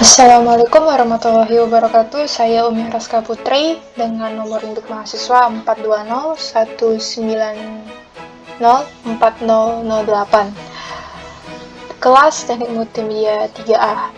Assalamualaikum warahmatullahi wabarakatuh. Saya Umi Raska Putri dengan nomor induk mahasiswa 42019040008. Kelas Teknik Multimedia 3A.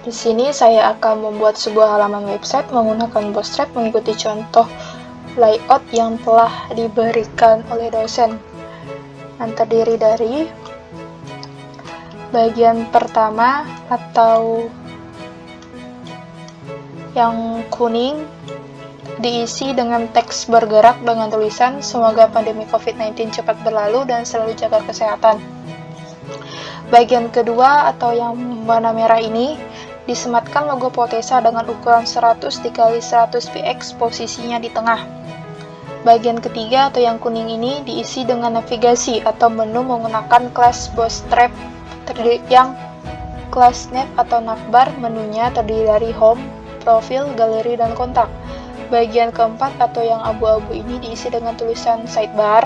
Di sini saya akan membuat sebuah halaman website menggunakan Bootstrap mengikuti contoh layout yang telah diberikan oleh dosen. Yang terdiri dari bagian pertama atau yang kuning diisi dengan teks bergerak dengan tulisan "Semoga pandemi COVID-19 cepat berlalu dan selalu jaga kesehatan". Bagian kedua atau yang warna merah ini disematkan logo Potesa dengan ukuran 100x100 px, posisinya di tengah. Bagian ketiga atau yang kuning ini diisi dengan navigasi atau menu menggunakan kelas Bootstrap yang kelas nav atau navbar. Menunya terdiri dari home, profil, galeri, dan kontak. Bagian keempat atau yang abu-abu ini diisi dengan tulisan sidebar.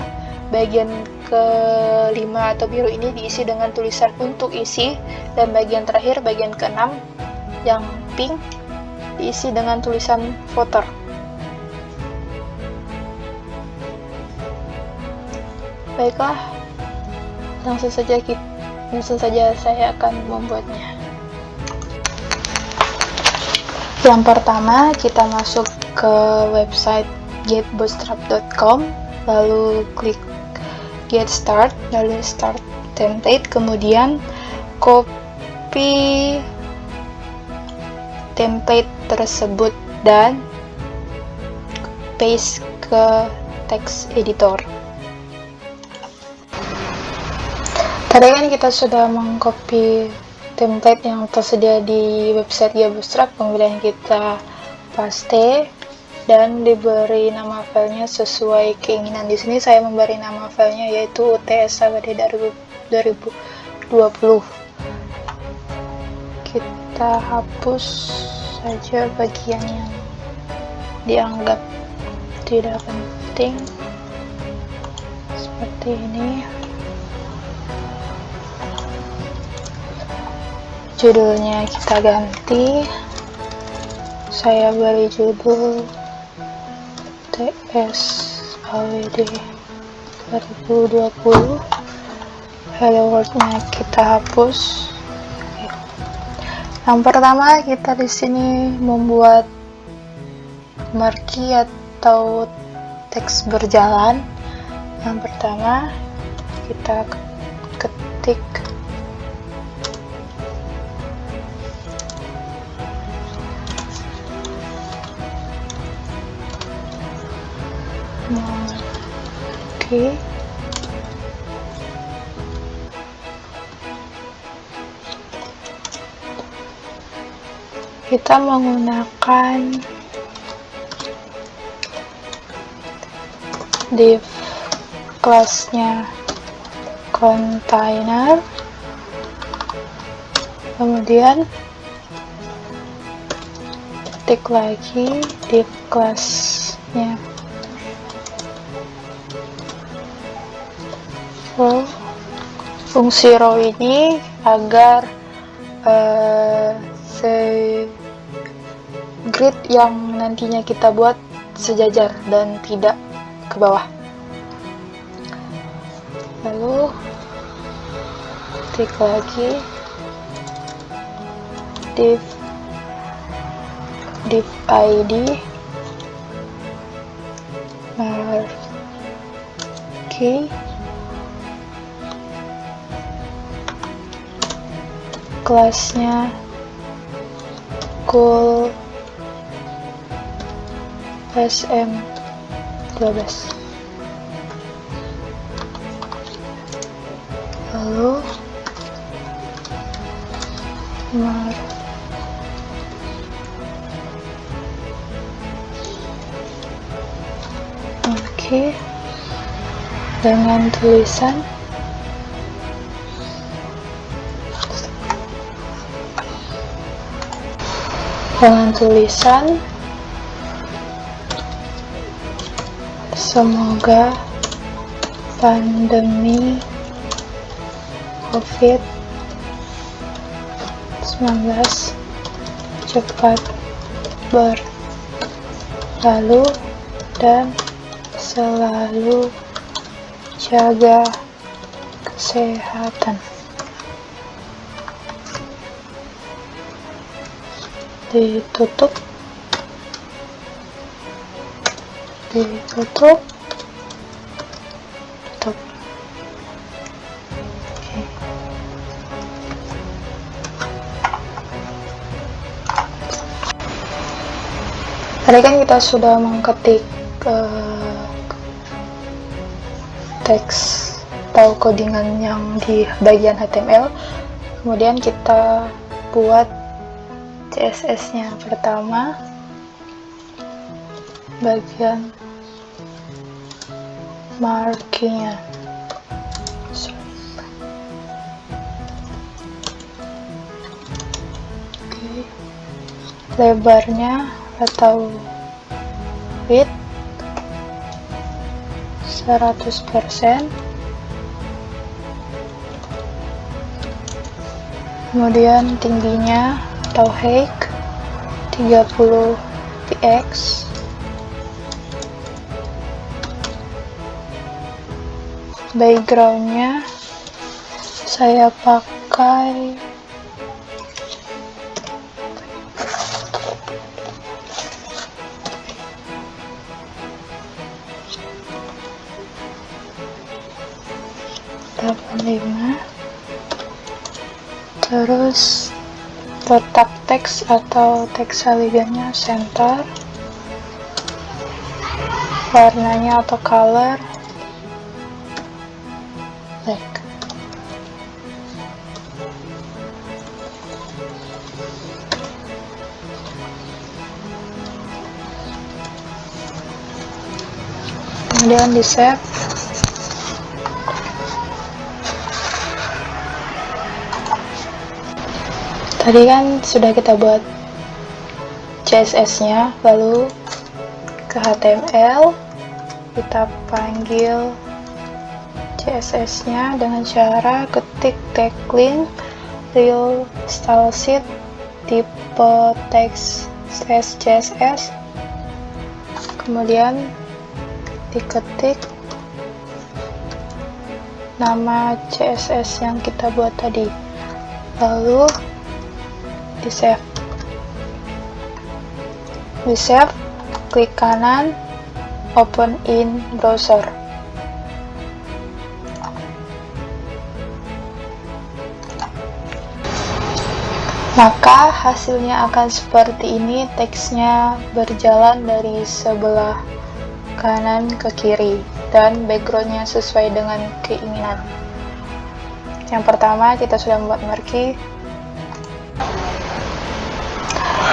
Bagian kelima atau biru ini diisi dengan tulisan untuk isi. Dan bagian terakhir, bagian keenam yang pink, diisi dengan tulisan footer. Baiklah, langsung saja saya akan membuatnya. Yang pertama, kita masuk ke website getbootstrap.com, lalu klik get start, lalu start template, kemudian copy template tersebut dan paste ke text editor. Tadi kan kita sudah mengcopy template yang tersedia di website Bootstrap, kemudian kita paste dan diberi nama filenya sesuai keinginan. Di sini saya memberi nama filenya yaitu UTS-ABD 2020. Kita hapus saja bagian yang dianggap tidak penting seperti ini. Judulnya kita ganti, saya beri judul TS-AWD 2020. Hello World-nya kita hapus. Yang pertama, kita di sini membuat marquee atau teks berjalan. Yang pertama, kita ketik marquee. Kita menggunakan div kelasnya container, kemudian ketik lagi div kelasnya row. Fungsi row ini agar grid yang nantinya kita buat sejajar dan tidak ke bawah. Lalu klik lagi div id marquee, kelasnya cool SM12. Lalu oke, dengan tulisan semoga pandemi COVID 19 cepat berlalu dan selalu jaga kesehatan. Ditutup. Tutup. Oke. Tadi kan kita sudah mengetik teks atau codingan yang di bagian HTML, kemudian kita buat CSS-nya. Pertama, bagian markingnya. Oke. Lebarnya atau width 100%. Kemudian tingginya atau height 30 px. Backgroundnya saya pakai terus letak teks atau teks saligannya center, warnanya atau color black. Kemudian di save. Tadi kan sudah kita buat CSS-nya, lalu ke HTML kita panggil CSS-nya dengan cara ketik tagline real style sheet tipe text /CSS, kemudian diketik nama CSS yang kita buat tadi, lalu di save. Klik kanan, open in browser. Maka hasilnya akan seperti ini, teksnya berjalan dari sebelah kanan ke kiri dan backgroundnya sesuai dengan keinginan. Yang pertama kita sudah membuat marquee.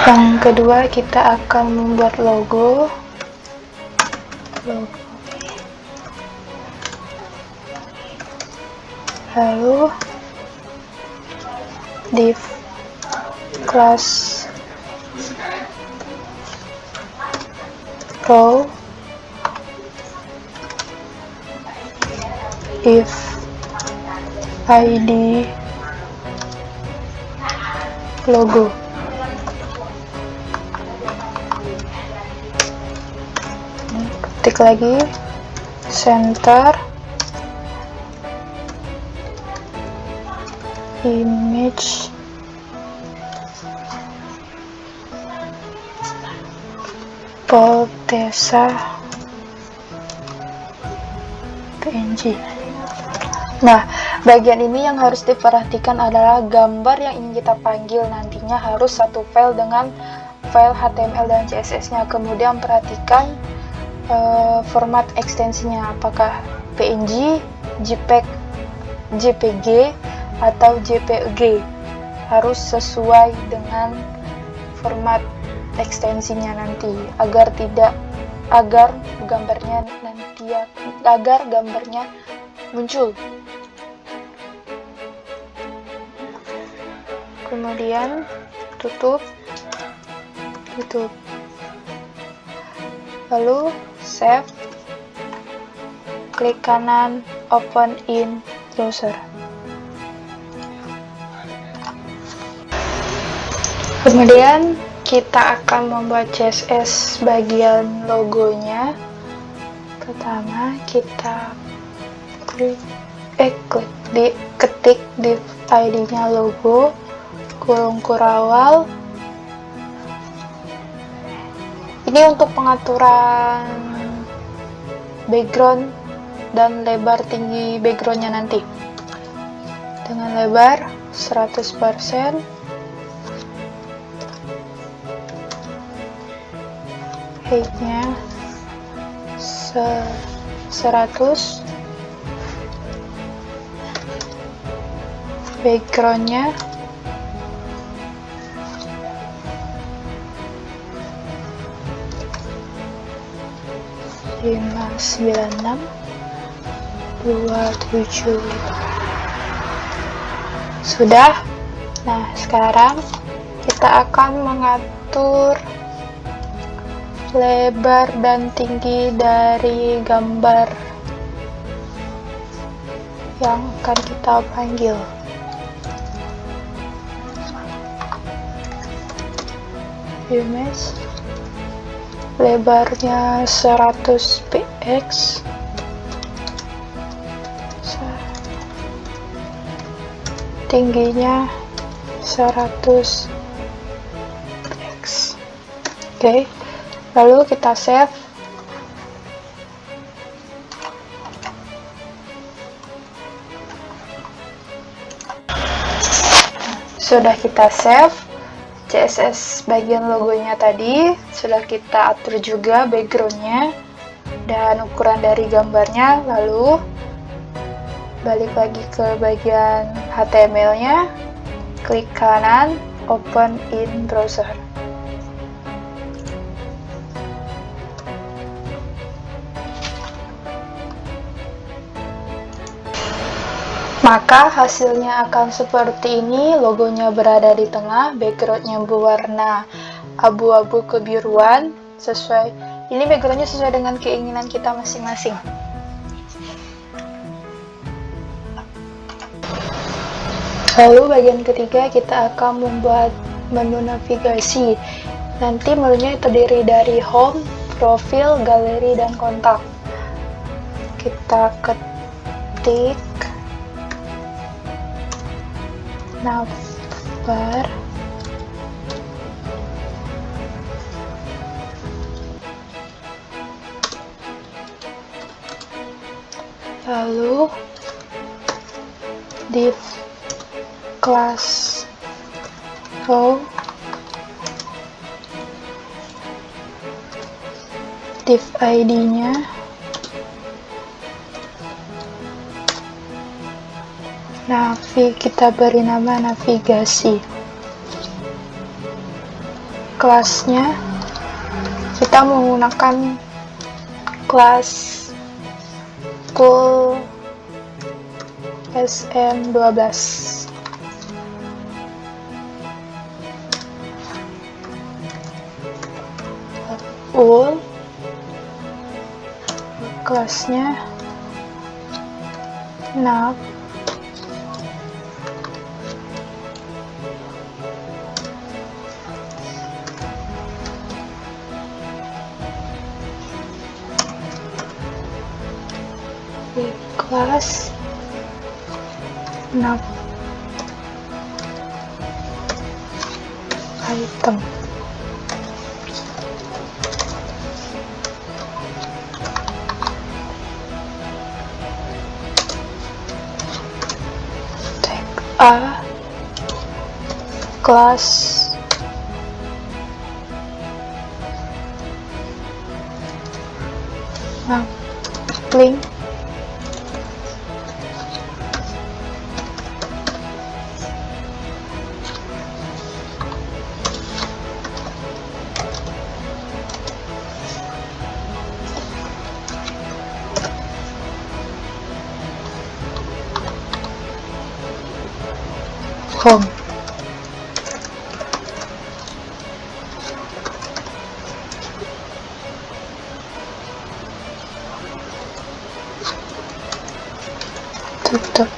Yang kedua kita akan membuat logo. Lalu div class row if id logo. Ketik lagi center image Poltesa PNG. Nah, bagian ini yang harus diperhatikan adalah gambar yang ingin kita panggil nantinya harus satu file dengan file HTML dan CSS-nya. Kemudian perhatikan format ekstensinya, apakah PNG, JPEG, JPG, atau JPG. Harus sesuai dengan format ekstensinya nanti agar gambarnya muncul. Kemudian tutup, lalu save, klik kanan, open in browser. Kemudian kita akan membuat CSS bagian logonya. Pertama kita ketik div ID-nya logo, kurung kurawal. Ini untuk pengaturan background dan lebar tinggi backgroundnya nanti. Dengan lebar 100%, height-nya 100, backgroundnya 59627. Sudah. Nah, sekarang kita akan mengatur lebar dan tinggi dari gambar yang akan kita panggil. Image, lebarnya 100 px, tingginya 100 px. Oke, lalu kita save. Sudah kita save CSS bagian logonya tadi, sudah kita atur juga backgroundnya dan ukuran dari gambarnya. Lalu balik lagi ke bagian HTML-nya, klik kanan, open in browser. Maka hasilnya akan seperti ini. Logonya berada di tengah, backgroundnya berwarna abu-abu kebiruan. Ini backgroundnya sesuai dengan keinginan kita masing-masing. Lalu bagian ketiga kita akan membuat menu navigasi. Nanti menunya terdiri dari home, profil, galeri, dan kontak. Kita ketik navbar, lalu div class row, div ID-nya kita beri nama navigasi. Kelasnya kita menggunakan kelas cool SM12. Kelasnya nav, kelas nav item. A kelas link home. Tutup.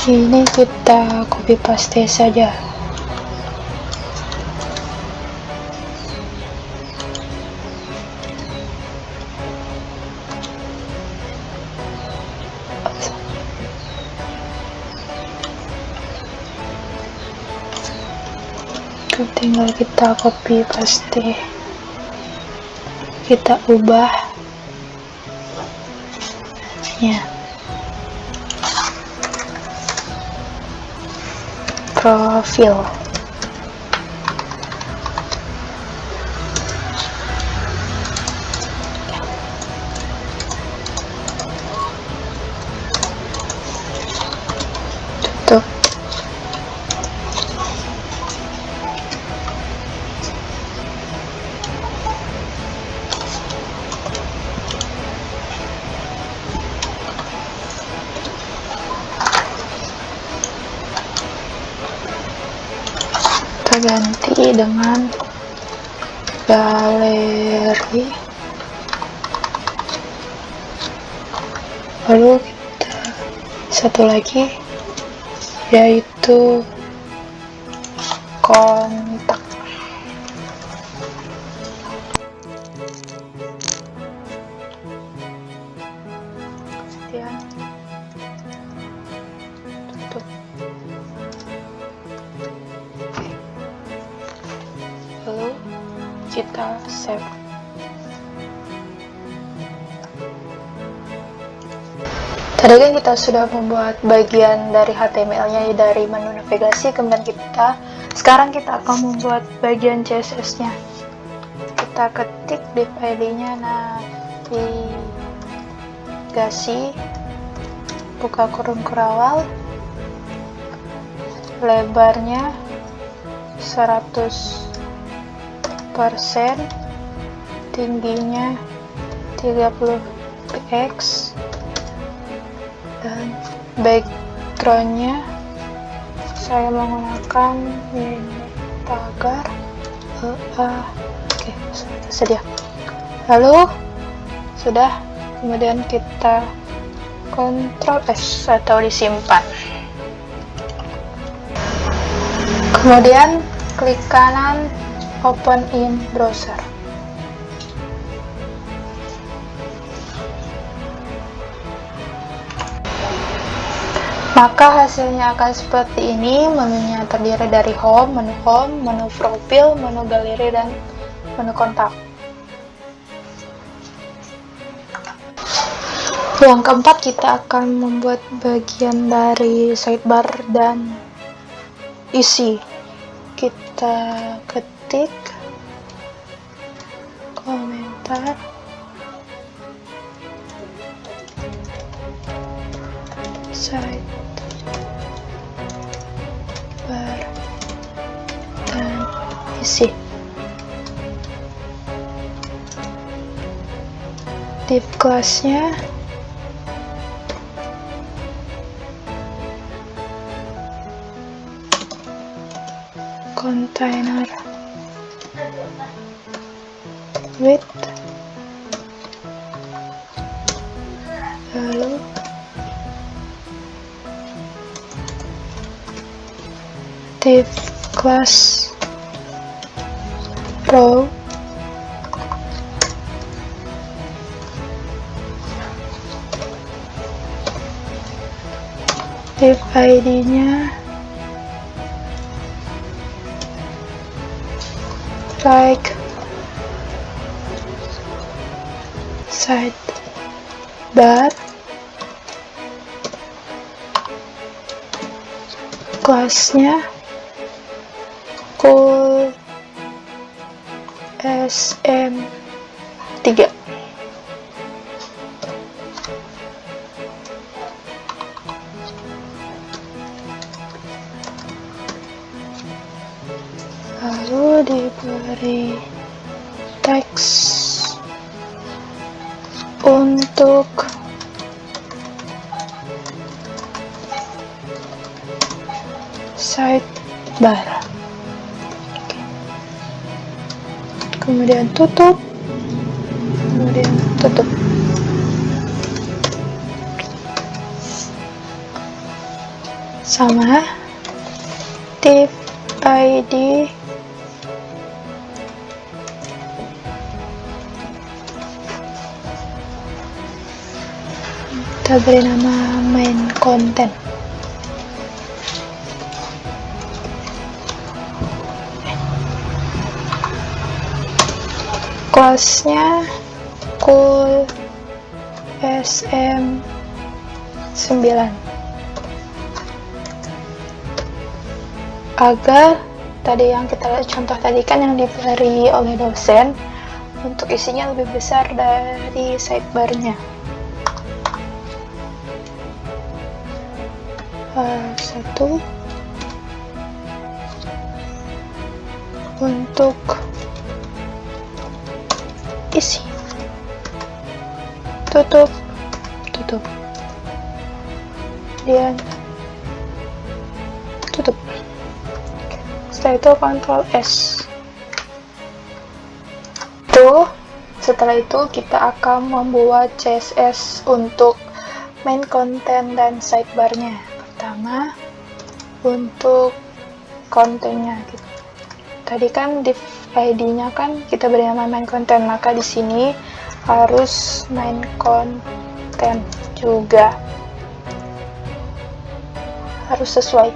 Ini kita copy paste saja. Tinggal kita copy paste, kita ubah ya, profil. Tutup. Kita ganti dengan galeri, lalu kita satu lagi yaitu kontak. Kemudian tutup. Lalu kita save. Tadi kan kita sudah membuat bagian dari HTML-nya dari menu navigasi, kemudian sekarang kita akan membuat bagian CSS-nya. Kita ketik div ID-nya navigasi, buka kurung kurawal, lebarnya 100%, tingginya 30 px, dan backgroundnya saya menggunakan ini tagar oke, sedia. Lalu sudah, kemudian kita Ctrl S atau disimpan. Kemudian klik kanan, open in browser. Maka hasilnya akan seperti ini. Menunya terdiri dari home, menu profil, menu galeri, dan menu kontak. Yang keempat, kita akan membuat bagian dari sidebar dan isi. Kita ketik komentar, sidebar dan isi. Div kelasnya container width, lalu div class row, div ID-nya like sidebar, kelasnya cool SM3. Lalu diberi teks untuk sidebar. Kemudian tutup, kemudian tutup. sama div id kita beri nama main content. Kelasnya cool SM9 agar tadi yang kita lihat contoh tadi kan yang diberi oleh dosen, untuk isinya lebih besar dari sidebarnya. Satu untuk isi, tutup, kemudian tutup. Setelah itu Ctrl S. Setelah itu kita akan membuat CSS untuk main content dan sidebarnya. Pertama untuk kontennya gitu. Tadi kan div ID-nya kan kita beri nama main content, maka di sini harus main content juga harus sesuai.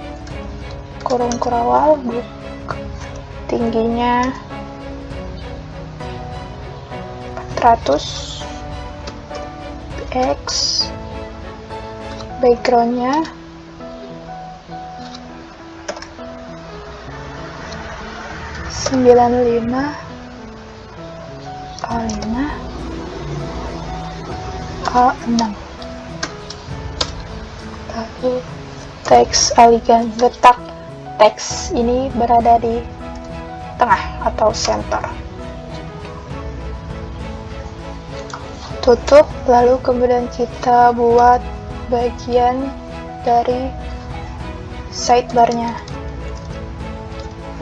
Kurung kurawal book tingginya 400 px, backgroundnya A5 A6, lalu teks elegant, letak teks ini berada di tengah atau center. Tutup, lalu kemudian kita buat bagian dari sidebarnya,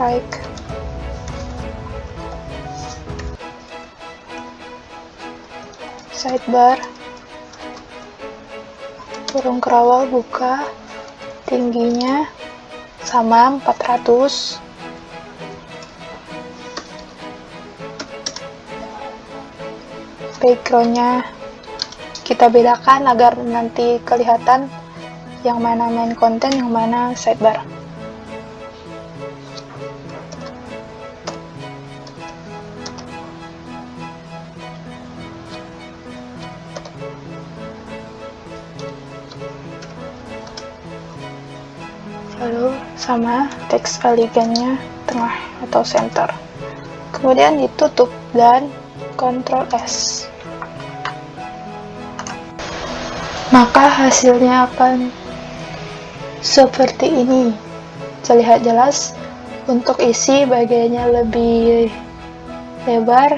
like sidebar, kurung kerawal buka, tingginya sama 400, backgroundnya kita bedakan agar nanti kelihatan yang mana main content, yang mana sidebar. Lalu sama teks elegantnya tengah atau center, kemudian ditutup dan Ctrl S. Maka hasilnya akan seperti ini, terlihat jelas. Untuk isi bagiannya lebih lebar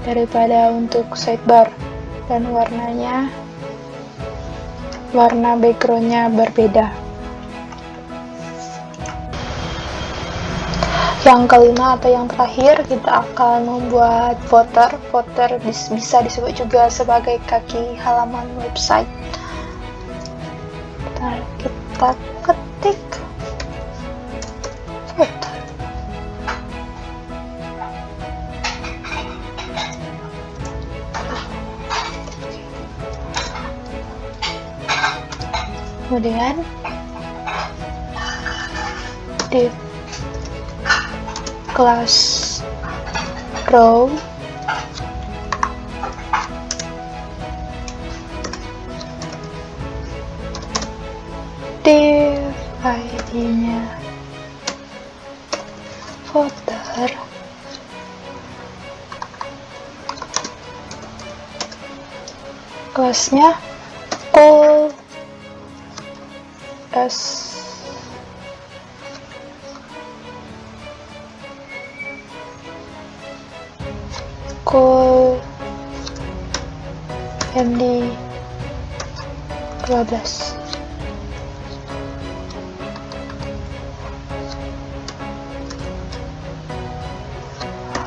daripada untuk sidebar, dan warna backgroundnya berbeda. Yang kelima atau yang terakhir, kita akan membuat footer. Footer bisa disebut juga sebagai kaki halaman website. Kita ketik footer. Kemudian div class row, div ID-nya footer, kelasnya cool S cool MD 12.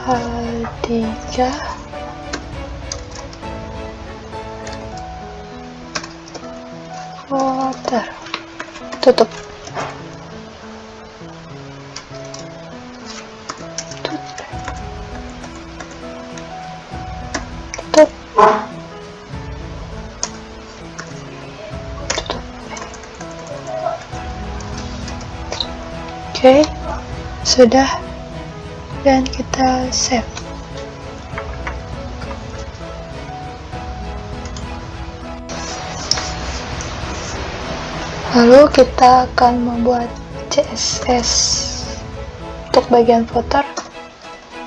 H3 footer, tutup. Oke, sudah, dan kita save. Lalu kita akan membuat CSS untuk bagian footer.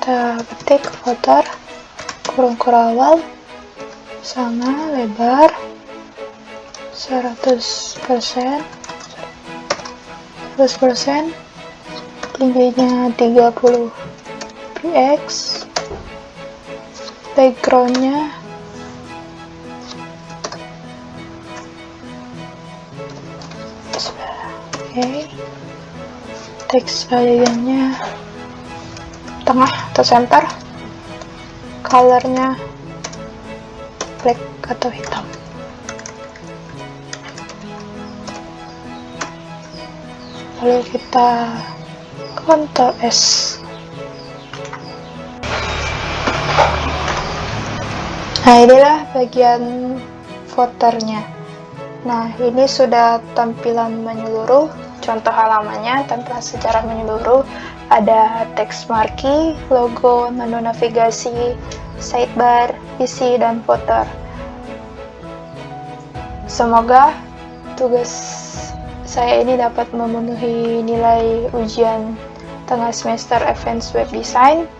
Kita ketik footer kurung kurawal sama lebar 100%, tingginya 30 px, backgroundnya teks bagiannya tengah atau center, colornya black atau hitam. Lalu kita Ctrl S. Nah, inilah bagian footernya. Nah, ini sudah tampilan menyeluruh, contoh halamannya, tampilan secara menyeluruh. Ada teks marquee, logo, menu navigasi, sidebar, isi, dan footer. Semoga tugas saya ini dapat memenuhi nilai ujian tengah semester Advanced Web Design.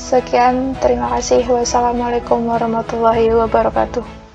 Sekian, terima kasih. Wassalamualaikum warahmatullahi wabarakatuh.